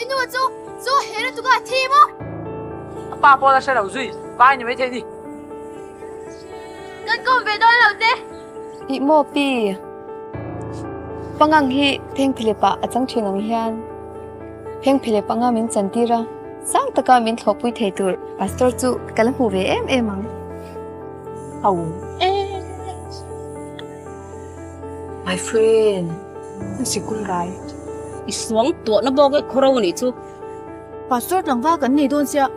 Inu zo hele tu ka thi mo. Ba po la sa đầu duy, ba ni mấy thế đi. Kan ko ve do lo te. I mo pi. Pangang hi theng philipa achang thinang hian. Theng philipa nga min chantira. Sang taka min thopui thei tur pastor chu kalam hu ve em ang. Au. My friend. Si kun gai. Isuang tua na bawa korau ni tu. Pastor lang va kan ni don sia.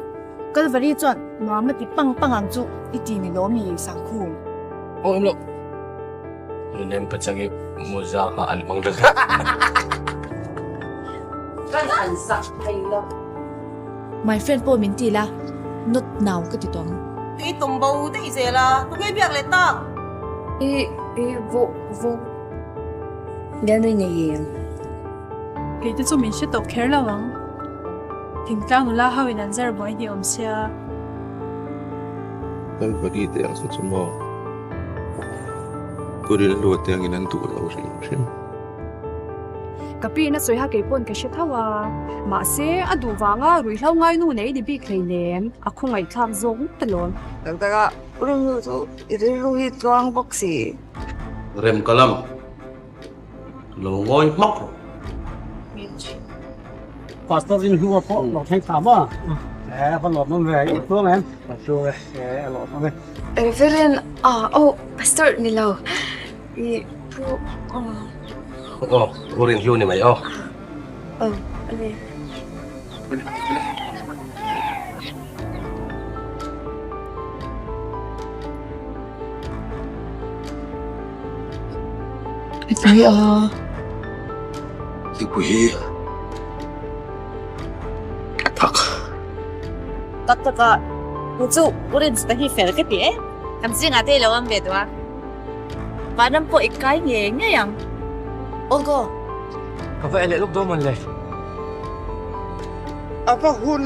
Calvary chuan mama ti pang ang chu iti ni lo mi sang khu. Oh, em lo. Nem pachagi muza ka almang daga. Kan ansa hay lo. My friend po min ti la. Not now ka ti tong. Ý tùng bầu tí gì là tôi cái việc này ta Vô. Gan rin niya. Kaya ito min siya to care lawang. Thingtlang Nula hawin ang zar boy di siya. Kan bagi te ang sa mo. Ko rin lo te ang inan tu la usin. Kapi na soy ha kay pon ka siya tawa. Mase aduwa nga ruilaw ngay no na di bi kay nem. Ako ngay tang zong talon. Dagdaga urang so iriruhit ko ang boksi. Rem kalam. Lo ngoi mok. Pastor in hua po, lo thang thảm à. Con lọt nó về ít phương em. Chưa về, lọt nó về. Reverend, pastor nilaw. Oh, urin hiu ni mai oh. Ali. Ito Di ko hi. Tak. Taka ucu urin sa hi fer ka ti eh. Kamsi nga te lo ang bedwa. Padam po ikay niya yang. Olgo Có vẻ lẽ lúc đó mình lệ. Apa hun